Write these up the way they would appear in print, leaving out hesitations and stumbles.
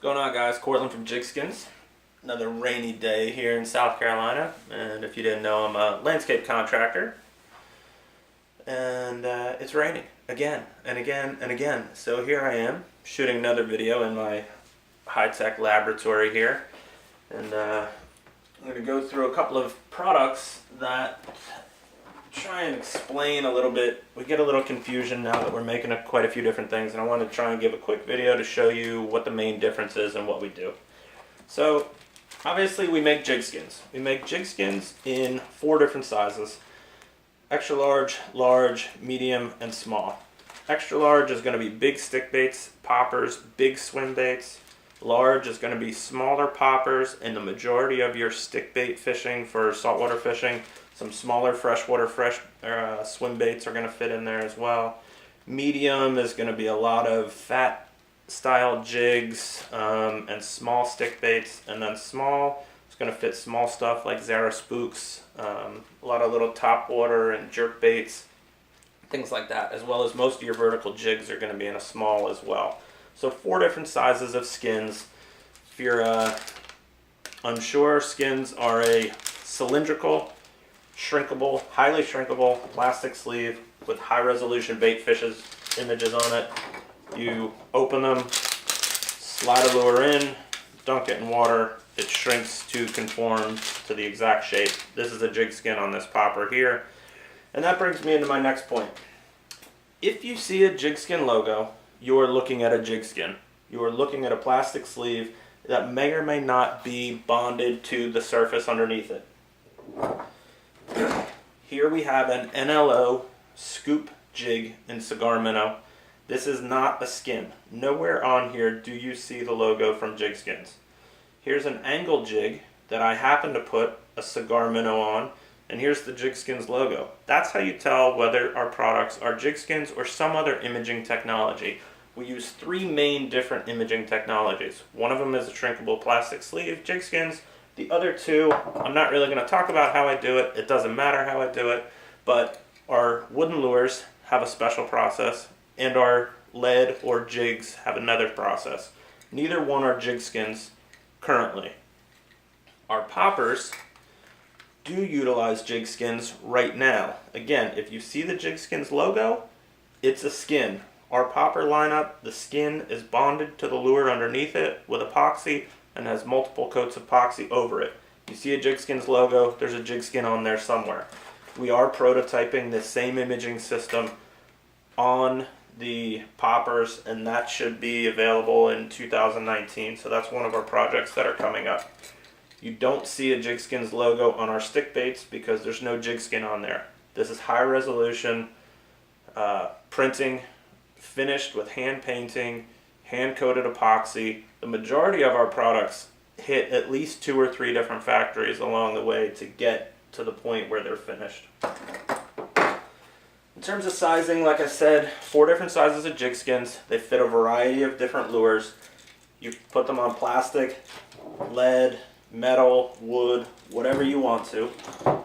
What's going on, guys? Cortland from JigSkinz. Another rainy day here in South Carolina, and if you didn't know, I'm a landscape contractor, and it's raining again and again and again. So here I am shooting another video in my high-tech laboratory here, and I'm going to go through a couple of products that try and explain a little bit. We get a little confusion now that we're making quite a few different things, and I want to try and give a quick video to show you what the main difference is and what we do. So obviously we make JigSkinz. We make JigSkinz in 4 different sizes: extra large, large, medium, and small. Extra large is going to be big stick baits, poppers, big swim baits. Large is going to be smaller poppers and the majority of your stick bait fishing for saltwater fishing. Some smaller freshwater swim baits are going to fit in there as well. Medium is going to be a lot of fat style jigs and small stick baits. And then small is going to fit small stuff like Zara spooks, a lot of little top water and jerk baits, things like that, as well as most of your vertical jigs are going to be in a small as well. So 4 different sizes of skins. If you're unsure, skins are a cylindrical, shrinkable, highly shrinkable plastic sleeve with high resolution bait fishes images on it. You open them, slide a lure in, dunk it in water, it shrinks to conform to the exact shape. This is a jig skin on this popper here. And that brings me into my next point. If you see a JigSkinz logo, you are looking at a jig skin. You are looking at a plastic sleeve that may or may not be bonded to the surface underneath it. Here we have an NLO scoop jig in cigar minnow. This is not a skin. Nowhere on here do you see the logo from JigSkinz. Here's an angle jig that I happen to put a cigar minnow on, and here's the JigSkinz logo. That's how you tell whether our products are JigSkinz or some other imaging technology. We use 3 main different imaging technologies. One of them is a shrinkable plastic sleeve, JigSkinz. The other 2, I'm not really going to talk about how I do it. It doesn't matter how I do it. But our wooden lures have a special process, and our lead or jigs have another process. Neither one are JigSkinz currently. Our poppers do utilize JigSkinz right now. Again, if you see the JigSkinz logo, it's a skin. Our popper lineup, the skin is bonded to the lure underneath it with epoxy and has multiple coats of epoxy over it. You see a JigSkinz logo, there's a jig skin on there somewhere. We are prototyping the same imaging system on the poppers, and that should be available in 2019, so that's one of our projects that are coming up. You don't see a JigSkinz logo on our stick baits because there's no jig skin on there. This is high resolution printing, finished with hand painting, hand coated epoxy. The majority of our products hit at least 2 or 3 different factories along the way to get to the point where they're finished. In terms of sizing, like I said, 4 different sizes of JigSkinz. They fit a variety of different lures. You put them on plastic, lead, metal, wood, whatever you want to.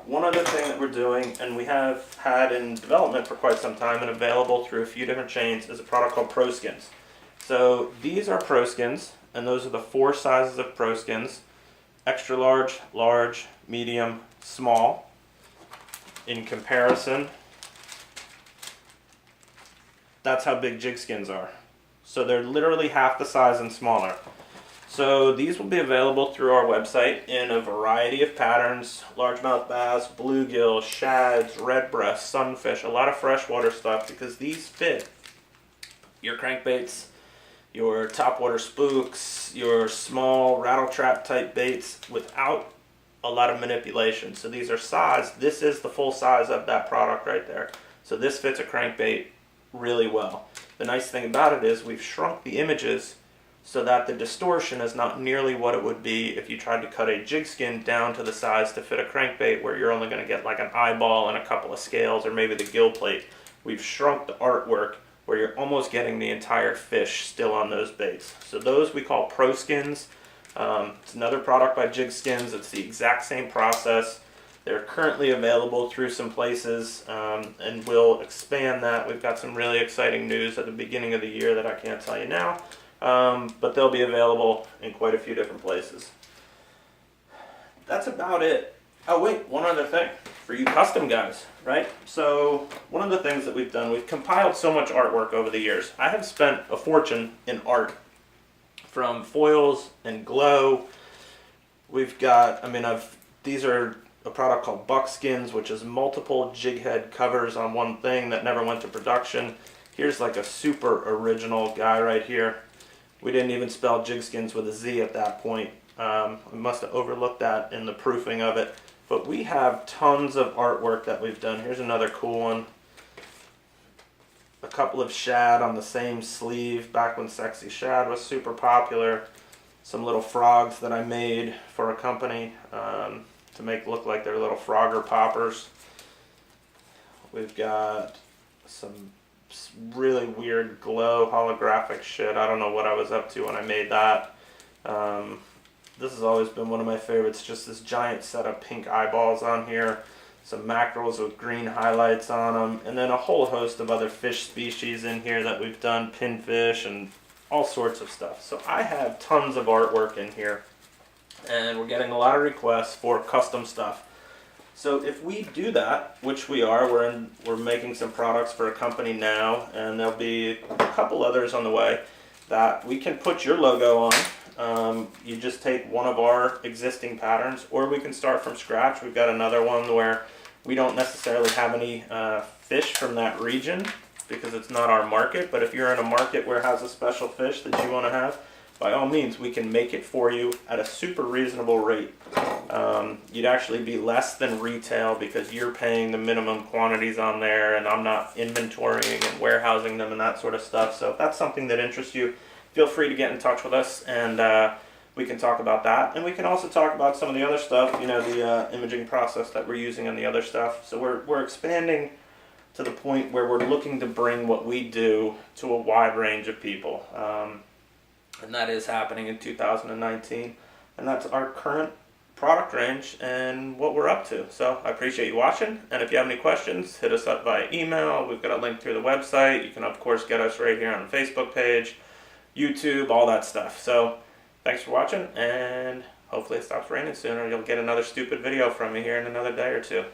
One other thing that we're doing, and we have had in development for quite some time and available through a few different chains, is a product called ProSkinz. So these are ProSkinz, and those are the 4 sizes of ProSkinz: extra large, large, medium, small. In comparison, that's how big JigSkinz are. So they're literally half the size and smaller. So these will be available through our website in a variety of patterns: largemouth bass, bluegill, shads, redbreast, sunfish, a lot of freshwater stuff, because these fit your crankbaits, your topwater spooks, your small rattle trap type baits without a lot of manipulation. So these are sized. This is the full size of that product right there. So this fits a crankbait really well. The nice thing about it is we've shrunk the images so that the distortion is not nearly what it would be if you tried to cut a jig skin down to the size to fit a crankbait, where you're only going to get like an eyeball and a couple of scales or maybe the gill plate. We've shrunk the artwork where you're almost getting the entire fish still on those baits. So those we call ProSkinz. It's another product by JigSkinz. It's the exact same process. They're currently available through some places, and we'll expand that. We've got some really exciting news at the beginning of the year that I can't tell you now, but they'll be available in quite a few different places. That's about it. Oh wait, one other thing for you custom guys, right? So one of the things that we've done, we've compiled so much artwork over the years. I have spent a fortune in art, from foils and glow. We've got, these are a product called Buckskinz, which is multiple jig head covers on one thing that never went to production. Here's like a super original guy right here. We didn't even spell JigSkinz with a Z at that point. We must have overlooked that in the proofing of it. But we have tons of artwork that we've done. Here's another cool one. A couple of shad on the same sleeve back when Sexy Shad was super popular. Some little frogs that I made for a company to make look like they're little Frogger poppers. We've got some really weird glow holographic shit. I don't know what I was up to when I made that. This has always been one of my favorites, just this giant set of pink eyeballs on here, some mackerels with green highlights on them, and then a whole host of other fish species in here that we've done, pinfish and all sorts of stuff. So I have tons of artwork in here, and we're getting a lot of requests for custom stuff. So if we do that, which we are, we're making some products for a company now, and there'll be a couple others on the way that we can put your logo on. You just take one of our existing patterns, or we can start from scratch. We've got another one where we don't necessarily have any fish from that region because it's not our market, but if you're in a market where it has a special fish that you want to have, by all means we can make it for you at a super reasonable rate. You'd actually be less than retail because you're paying the minimum quantities on there, and I'm not inventorying and warehousing them and that sort of stuff. So if that's something that interests you, feel free to get in touch with us, and we can talk about that. And we can also talk about some of the other stuff, the imaging process that we're using and the other stuff. So we're expanding to the point where we're looking to bring what we do to a wide range of people. And that is happening in 2019. And that's our current product range and what we're up to. So I appreciate you watching, and if you have any questions, hit us up via email. We've got a link through the website. You can of course get us right here on the Facebook page, YouTube, all that stuff. So thanks for watching, and hopefully it stops raining soon, or you'll get another stupid video from me here in another day or two.